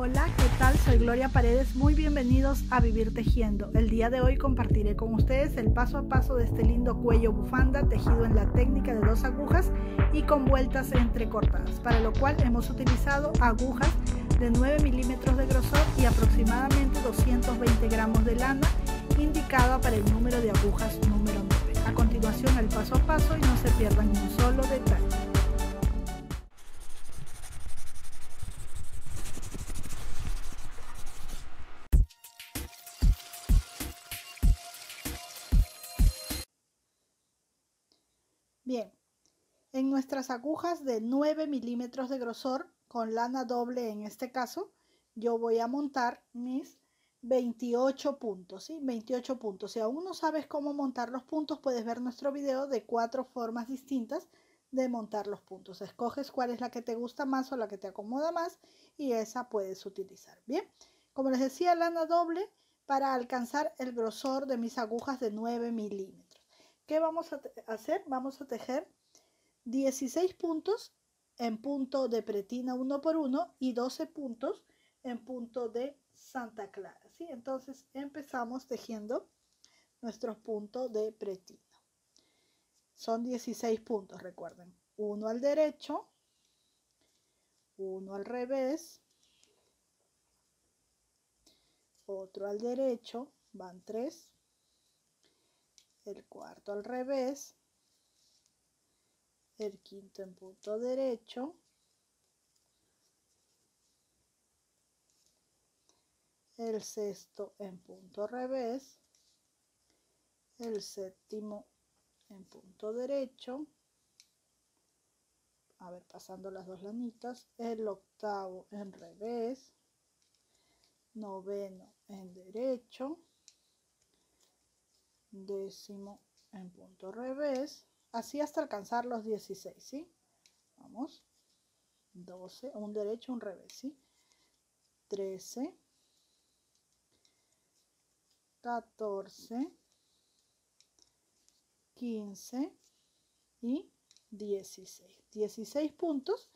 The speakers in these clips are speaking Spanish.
Hola, ¿qué tal? Soy Gloria Paredes, muy bienvenidos a Vivir Tejiendo. El día de hoy compartiré con ustedes el paso a paso de este lindo cuello bufanda tejido en la técnica de 2 agujas y con vueltas entrecortadas, para lo cual hemos utilizado agujas de 9 milímetros de grosor y aproximadamente 220 gramos de lana, indicada para el número de agujas número 9. A continuación el paso a paso y no se pierdan ni un solo detalle. Bien, en nuestras agujas de 9 milímetros de grosor, con lana doble en este caso, yo voy a montar mis 28 puntos, ¿sí? 28 puntos. Si aún no sabes cómo montar los puntos, puedes ver nuestro video de 4 formas distintas de montar los puntos. Escoges cuál es la que te gusta más o la que te acomoda más y esa puedes utilizar. Bien, como les decía, lana doble para alcanzar el grosor de mis agujas de 9 milímetros. ¿Qué vamos a hacer? Vamos a tejer 16 puntos en punto de pretina 1 por 1 y 12 puntos en punto de Santa Clara, ¿sí? Entonces empezamos tejiendo nuestros puntos de pretina. Son 16 puntos, recuerden. Uno al derecho, uno al revés, otro al derecho, van 3, el cuarto al revés, el quinto en punto derecho, el sexto en punto revés, el séptimo en punto derecho, a ver, pasando las dos lanitas, el octavo en revés, noveno en derecho, décimo en punto revés, así hasta alcanzar los 16, ¿sí? Vamos, 12, un derecho, un revés, ¿sí? 13, 14, 15 y 16. 16 puntos,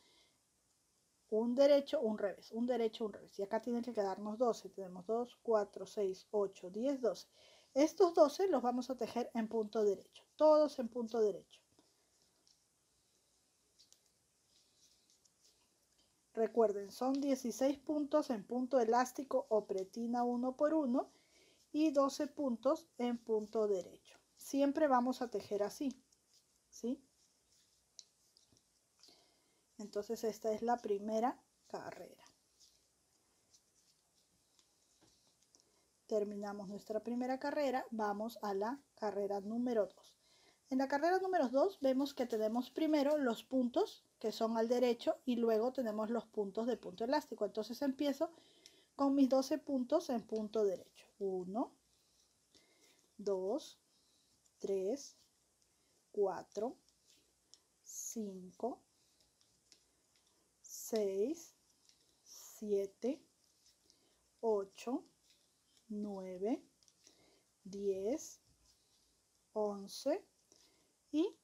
un derecho, un revés, un derecho, un revés. Y acá tienen que quedarnos 12. Tenemos 2, 4, 6, 8, 10, 12. Estos 12 los vamos a tejer en punto derecho, todos en punto derecho. Recuerden, son 16 puntos en punto elástico o pretina 1 por 1 y 12 puntos en punto derecho. Siempre vamos a tejer así, ¿sí? Entonces esta es la primera carrera. Terminamos nuestra primera carrera, vamos a la carrera número 2. En la carrera número 2 vemos que tenemos primero los puntos que son al derecho y luego tenemos los puntos de punto elástico. Entonces empiezo con mis 12 puntos en punto derecho. 1, 2, 3, 4, 5, 6, 7, 8, 9, 10, 11 y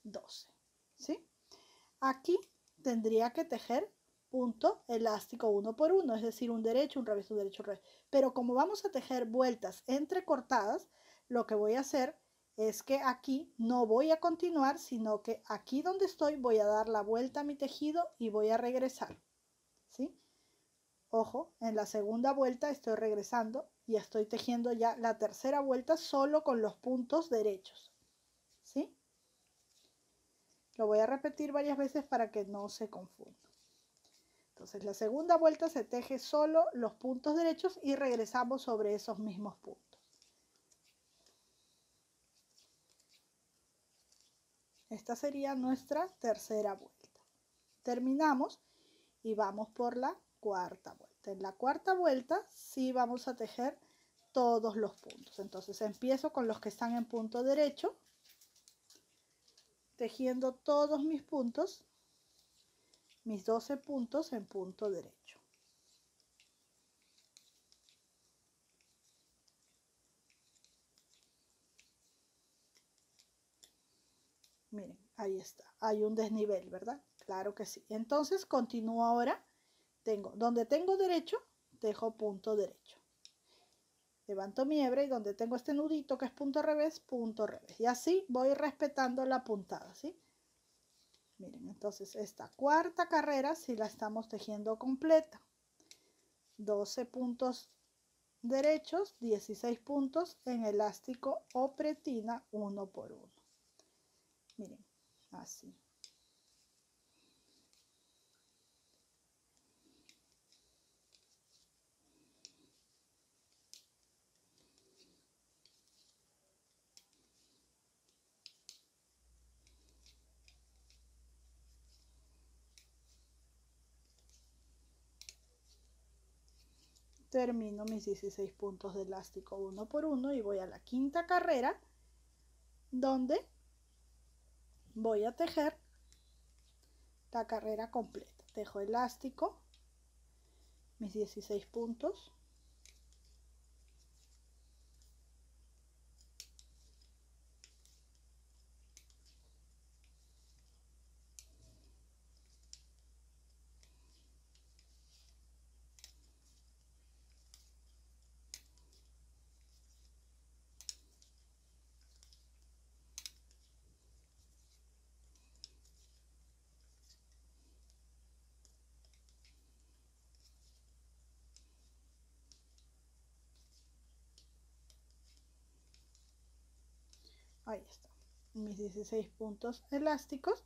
12, ¿sí? Aquí tendría que tejer punto elástico 1 por 1, es decir, un derecho, un revés, un derecho, un revés. Pero como vamos a tejer vueltas entrecortadas, lo que voy a hacer es que aquí no voy a continuar, sino que aquí donde estoy voy a dar la vuelta a mi tejido y voy a regresar, ¿sí? Ojo, en la segunda vuelta estoy regresando y estoy tejiendo ya la tercera vuelta solo con los puntos derechos, ¿sí? Lo voy a repetir varias veces para que no se confunda. Entonces la segunda vuelta se teje solo los puntos derechos y regresamos sobre esos mismos puntos. Esta sería nuestra tercera vuelta. Terminamos y vamos por la cuarta vuelta. En la cuarta vuelta sí vamos a tejer todos los puntos. Entonces empiezo con los que están en punto derecho, tejiendo todos mis puntos, mis 12 puntos en punto derecho. Miren, ahí está, hay un desnivel, ¿verdad? Claro que sí. Entonces continúo ahora donde tengo derecho, tejo punto derecho. Levanto mi hebra y donde tengo este nudito que es punto revés. Y así voy respetando la puntada, ¿sí? Miren, entonces esta cuarta carrera si la estamos tejiendo completa. 12 puntos derechos, 16 puntos en elástico o pretina 1 por 1. Miren, así. Termino mis 16 puntos de elástico 1 por 1 y voy a la quinta carrera donde voy a tejer la carrera completa. Tejo elástico, mis 16 puntos, ahí está, mis 16 puntos elásticos,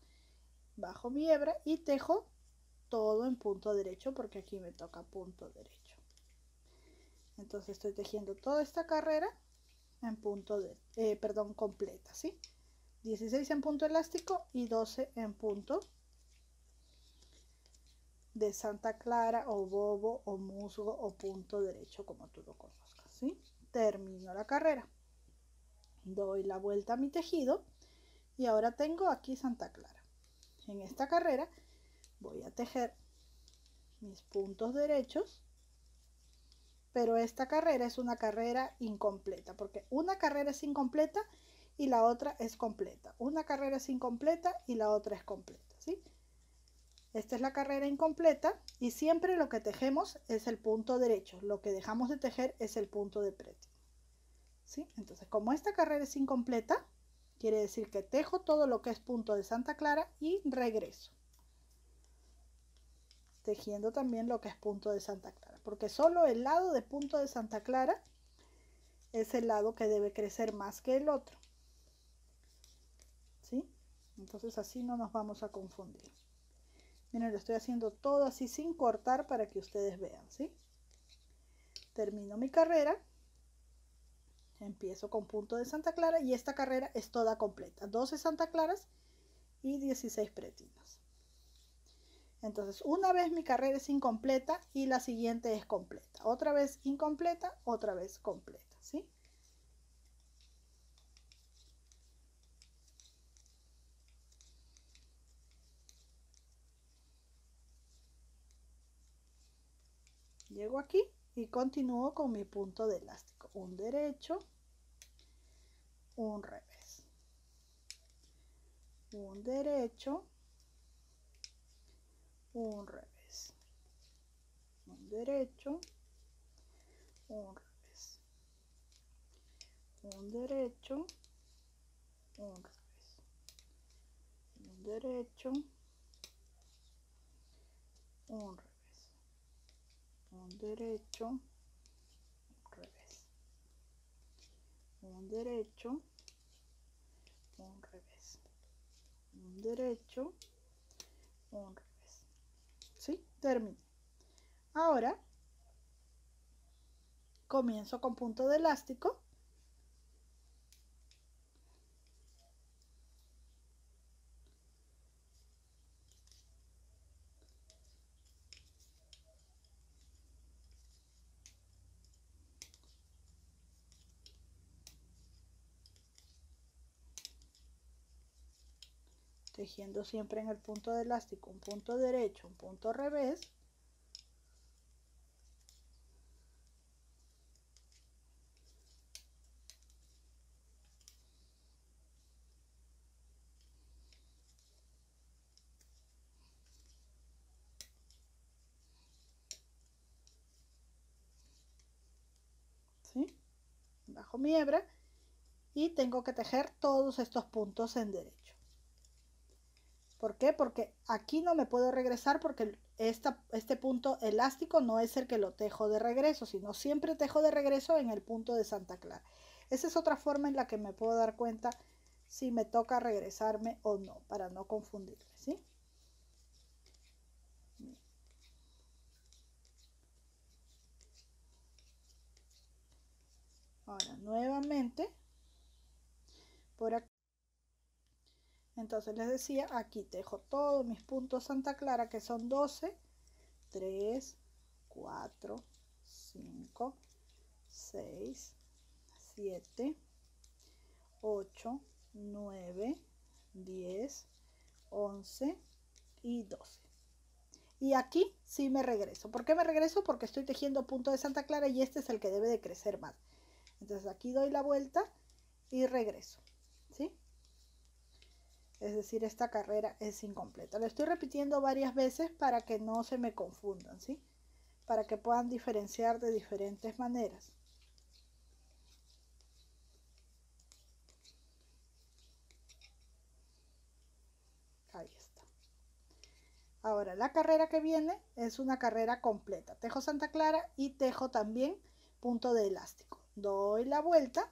bajo mi hebra y tejo todo en punto derecho porque aquí me toca punto derecho. Entonces estoy tejiendo toda esta carrera en punto de, completa, ¿sí? 16 en punto elástico y 12 en punto de Santa Clara o bobo o musgo o punto derecho, como tú lo conozcas, ¿sí? Termino la carrera, doy la vuelta a mi tejido y ahora tengo aquí Santa Clara. En esta carrera voy a tejer mis puntos derechos, pero esta carrera es una carrera incompleta, porque una carrera es incompleta y la otra es completa. Una carrera es incompleta y la otra es completa, ¿sí? Esta es la carrera incompleta y siempre lo que tejemos es el punto derecho. Lo que dejamos de tejer es el punto de pretina, ¿sí? Entonces, como esta carrera es incompleta, quiere decir que tejo todo lo que es punto de Santa Clara y regreso, tejiendo también lo que es punto de Santa Clara, porque solo el lado de punto de Santa Clara es el lado que debe crecer más que el otro, ¿sí? Entonces así no nos vamos a confundir. Miren, lo estoy haciendo todo así sin cortar para que ustedes vean, ¿sí? Termino mi carrera, empiezo con punto de Santa Clara y esta carrera es toda completa, 12 Santa Claras y 16 pretinas. Entonces una vez mi carrera es incompleta y la siguiente es completa, otra vez incompleta, otra vez completa, ¿sí? Llego aquí y continúo con mi punto de elástico, un derecho, un revés, un derecho, un revés, un derecho, un revés, un derecho, un revés, un derecho, un revés, un derecho, un revés, un derecho, un revés, un derecho, un revés, ¿sí? Termino. Ahora comienzo con punto de elástico, tejiendo siempre en el punto de elástico un punto derecho, un punto revés, bajo mi hebra y tengo que tejer todos estos puntos en derecho. ¿Por qué? Porque aquí no me puedo regresar porque este punto elástico no es el que lo tejo de regreso, sino siempre tejo de regreso en el punto de Santa Clara. Esa es otra forma en la que me puedo dar cuenta si me toca regresarme o no, para no confundirme, ¿sí? Ahora nuevamente por aquí. Entonces les decía, aquí tejo todos mis puntos Santa Clara, que son 12, 3, 4, 5, 6, 7, 8, 9, 10, 11 y 12. Y aquí sí me regreso. ¿Por qué me regreso? Porque estoy tejiendo punto de Santa Clara y este es el que debe de crecer más. Entonces aquí doy la vuelta y regreso, ¿sí? Es decir, esta carrera es incompleta. Lo estoy repitiendo varias veces para que no se me confundan, ¿sí? Para que puedan diferenciar de diferentes maneras. Ahí está. Ahora, la carrera que viene es una carrera completa. Tejo Santa Clara y tejo también punto de elástico. Doy la vuelta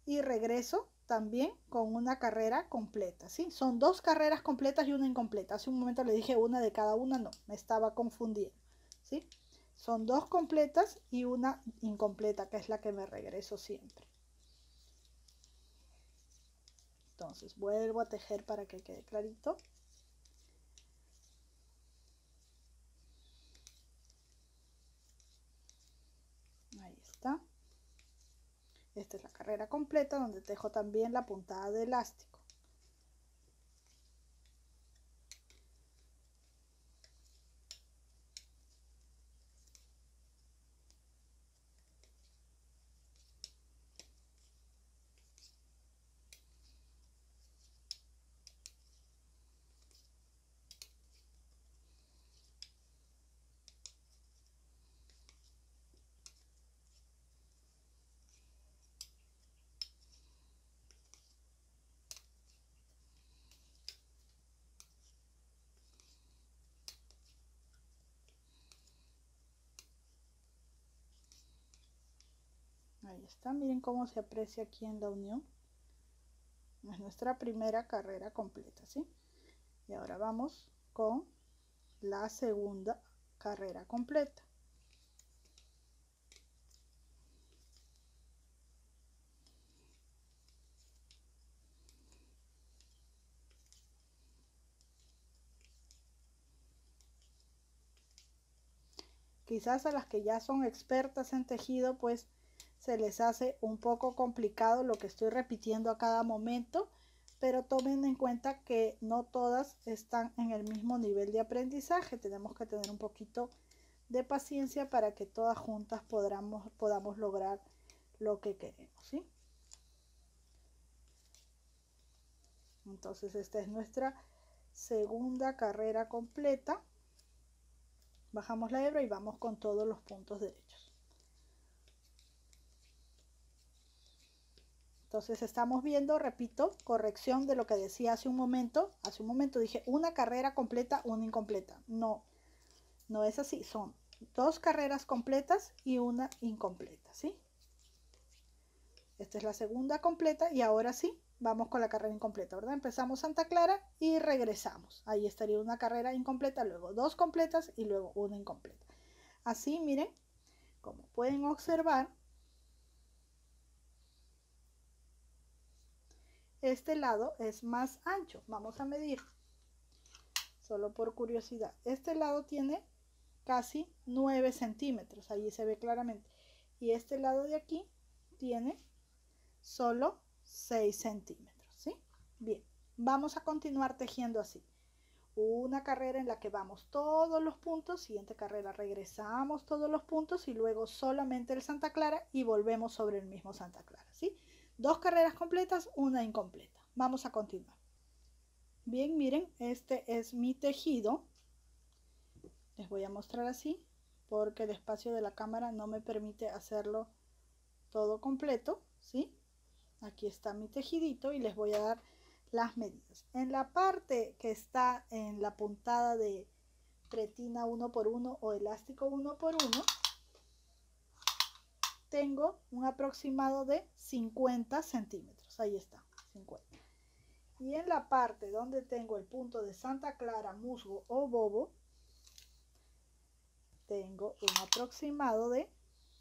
y regreso también con una carrera completa, ¿sí? Son dos carreras completas y una incompleta. Hace un momento le dije una de cada una, no, me estaba confundiendo, ¿sí? Son dos completas y una incompleta, que es la que me regreso siempre. Entonces vuelvo a tejer para que quede clarito. Ahí está. Esta es la carrera completa donde tejo también la puntada de elástico. Ahí está, miren cómo se aprecia aquí en la unión. Es nuestra primera carrera completa, ¿sí? Y ahora vamos con la segunda carrera completa. Quizás a las que ya son expertas en tejido, pues se les hace un poco complicado lo que estoy repitiendo a cada momento, pero tomen en cuenta que no todas están en el mismo nivel de aprendizaje. Tenemos que tener un poquito de paciencia para que todas juntas podamos lograr lo que queremos, ¿sí? Entonces esta es nuestra segunda carrera completa. Bajamos la hebra y vamos con todos los puntos derechos. Entonces estamos viendo, repito, corrección de lo que decía hace un momento. Hace un momento dije una carrera completa, una incompleta. No, no es así. Son dos carreras completas y una incompleta, ¿sí? Esta es la segunda completa y ahora sí, vamos con la carrera incompleta, ¿verdad? Empezamos Santa Clara y regresamos. Ahí estaría una carrera incompleta, luego dos completas y luego una incompleta. Así, miren, como pueden observar, este lado es más ancho. Vamos a medir, solo por curiosidad. Este lado tiene casi 9 centímetros, allí se ve claramente. Y este lado de aquí tiene solo 6 centímetros, ¿sí? Bien, vamos a continuar tejiendo así. Una carrera en la que vamos todos los puntos, siguiente carrera regresamos todos los puntos y luego solamente el Santa Clara y volvemos sobre el mismo Santa Clara, ¿sí? Dos carreras completas, una incompleta. Vamos a continuar. Bien, miren, este es mi tejido. Les voy a mostrar así porque el espacio de la cámara no me permite hacerlo todo completo, ¿sí? Aquí está mi tejidito y les voy a dar las medidas. En la parte que está en la puntada de pretina 1×1 o elástico 1×1, tengo un aproximado de 50 centímetros. Ahí está, 50. Y en la parte donde tengo el punto de Santa Clara, musgo o bobo, tengo un aproximado de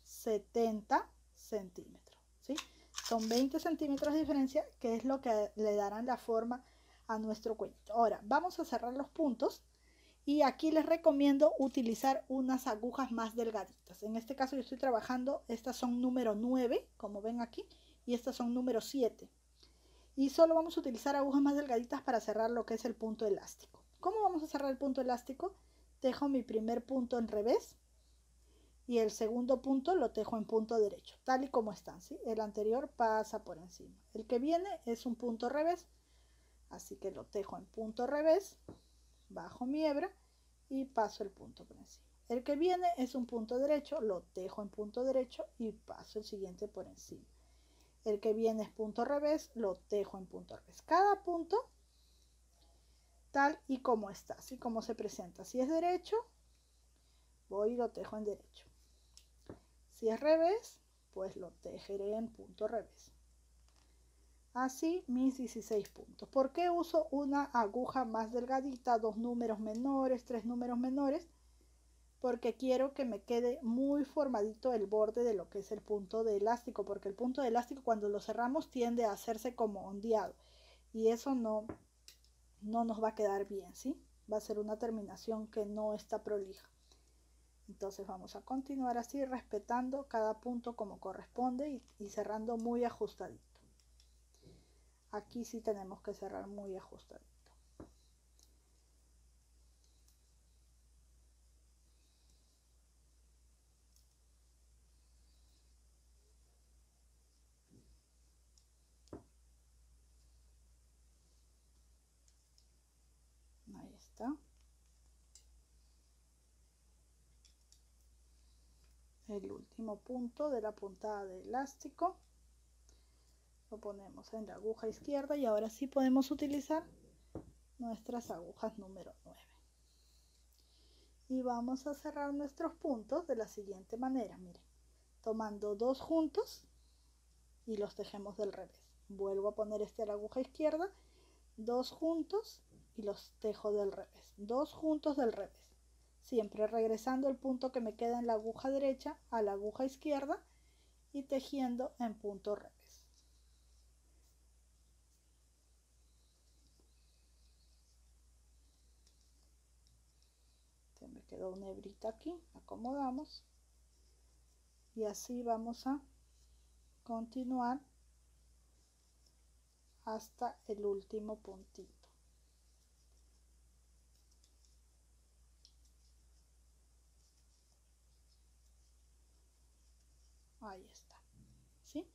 70 centímetros, ¿sí? Son 20 centímetros de diferencia, que es lo que le darán la forma a nuestro cuellito. Ahora vamos a cerrar los puntos y aquí les recomiendo utilizar unas agujas más delgaditas. En este caso yo estoy trabajando, estas son número 9, como ven aquí, y estas son número 7. Y solo vamos a utilizar agujas más delgaditas para cerrar lo que es el punto elástico. ¿Cómo vamos a cerrar el punto elástico? Tejo mi primer punto en revés y el segundo punto lo tejo en punto derecho, tal y como están, ¿sí? El anterior pasa por encima. El que viene es un punto revés, así que lo tejo en punto revés, bajo mi hebra y paso el punto por encima. El que viene es un punto derecho, lo tejo en punto derecho y paso el siguiente por encima. El que viene es punto revés, lo tejo en punto revés. Cada punto tal y como está, así como se presenta. Si es derecho, voy y lo tejo en derecho. Si es revés, pues lo tejeré en punto revés. Así mis 16 puntos. ¿Por qué uso una aguja más delgadita, 2 números menores, 3 números menores? Porque quiero que me quede muy formadito el borde de lo que es el punto de elástico, porque el punto de elástico cuando lo cerramos tiende a hacerse como ondeado y eso no nos va a quedar bien, ¿sí? Va a ser una terminación que no está prolija. Entonces vamos a continuar así, respetando cada punto como corresponde y cerrando muy ajustadito. Aquí sí tenemos que cerrar muy ajustadito. Ahí está. El último punto de la puntada de elástico lo ponemos en la aguja izquierda y ahora sí podemos utilizar nuestras agujas número 9 y vamos a cerrar nuestros puntos de la siguiente manera. Miren, tomando 2 juntos y los tejemos del revés. Vuelvo a poner a la aguja izquierda, 2 juntos y los tejo del revés, 2 juntos del revés, siempre regresando el punto que me queda en la aguja derecha a la aguja izquierda y tejiendo en punto revés. Se me quedó una hebrita aquí, acomodamos y así vamos a continuar hasta el último puntito. Ahí está, ¿sí?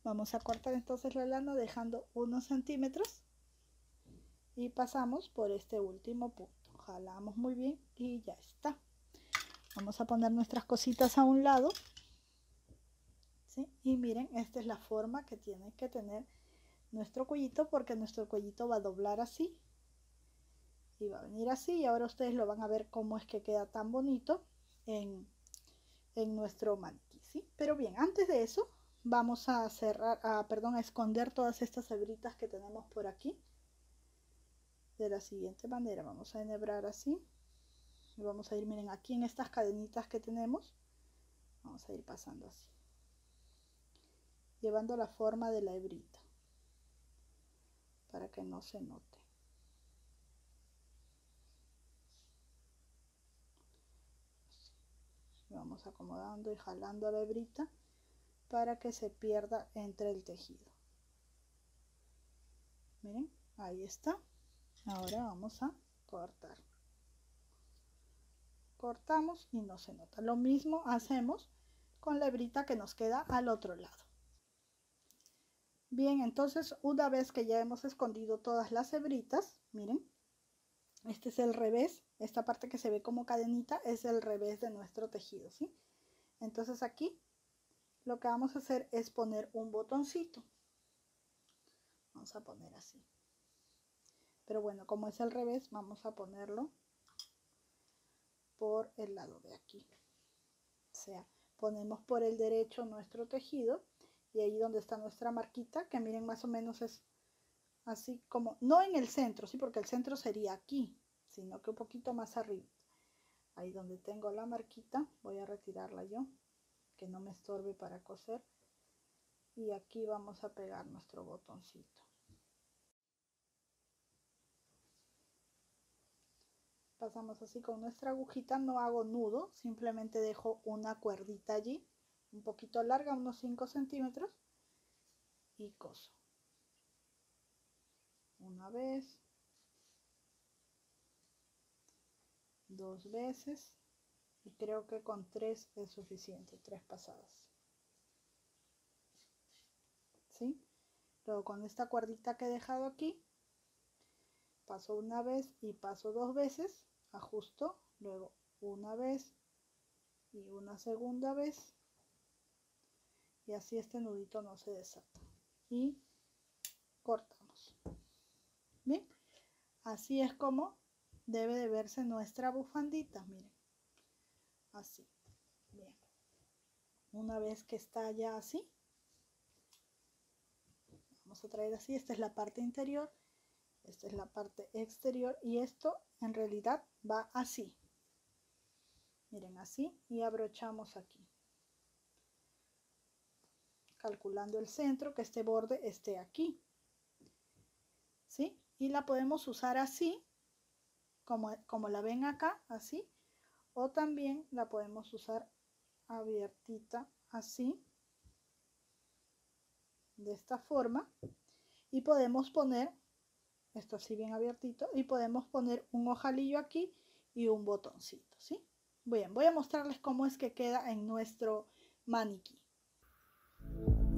Vamos a cortar entonces la lana dejando unos centímetros y pasamos por este último punto. Jalamos muy bien y ya está. Vamos a poner nuestras cositas a un lado, ¿sí? Y miren, esta es la forma que tiene que tener nuestro cuellito, porque nuestro cuellito va a doblar así y va a venir así, y ahora ustedes lo van a ver cómo es que queda tan bonito en nuestro maniquí, ¿sí? Pero bien, antes de eso vamos a cerrar, a esconder todas estas hebritas que tenemos por aquí de la siguiente manera. Vamos a enhebrar así y vamos a ir, miren, aquí en estas cadenitas que tenemos, vamos a ir pasando así, llevando la forma de la hebrita para que no se note. Vamos acomodando y jalando la hebrita para que se pierda entre el tejido. Miren, ahí está. Ahora vamos a cortar. Cortamos y no se nota. Lo mismo hacemos con la hebrita que nos queda al otro lado. Bien, entonces una vez que ya hemos escondido todas las hebritas, miren, este es el revés, esta parte que se ve como cadenita es el revés de nuestro tejido, ¿sí? Entonces aquí lo que vamos a hacer es poner un botoncito. Vamos a poner así. Pero bueno, como es al revés, vamos a ponerlo por el lado de aquí. O sea, ponemos por el derecho nuestro tejido y ahí donde está nuestra marquita, que miren más o menos es así como, no en el centro, sí, porque el centro sería aquí, sino que un poquito más arriba. Ahí donde tengo la marquita, voy a retirarla yo, que no me estorbe para coser. Y aquí vamos a pegar nuestro botoncito. Pasamos así con nuestra agujita, no hago nudo, simplemente dejo una cuerdita allí, un poquito larga, unos 5 centímetros, y coso. Una vez, 2 veces, y creo que con 3 es suficiente, 3 pasadas. ¿Sí? Luego con esta cuerdita que he dejado aquí, paso una vez y paso 2 veces, ajusto, luego una vez y una segunda vez, y así este nudito no se desata, y cortamos. Bien, así es como debe de verse nuestra bufandita, miren, así. Bien, una vez que está ya así, vamos a traer así, esta es la parte interior, esta es la parte exterior, y esto en realidad va así. Miren, así, y abrochamos aquí, calculando el centro, que este borde esté aquí, ¿sí? Y la podemos usar así, como la ven acá, así, o también la podemos usar abiertita, así, de esta forma, y podemos poner esto así bien abiertito, y podemos poner un ojalillo aquí y un botoncito, ¿sí? Bien, voy a mostrarles cómo es que queda en nuestro maniquí.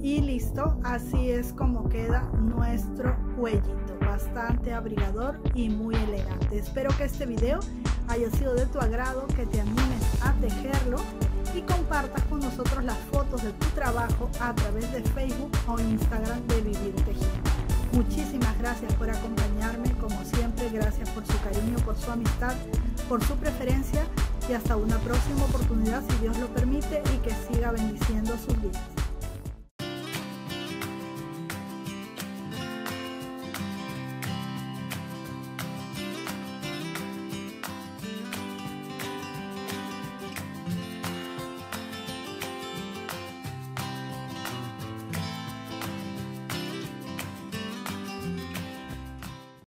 Y listo, así es como queda nuestro cuellito, bastante abrigador y muy elegante. Espero que este video haya sido de tu agrado, que te animes a tejerlo y compartas con nosotros las fotos de tu trabajo a través de Facebook o Instagram de Vivir Tejiendo. Muchísimas gracias por acompañarme, como siempre, gracias por su cariño, por su amistad, por su preferencia, y hasta una próxima oportunidad, si Dios lo permite, y que siga bendiciendo sus vidas.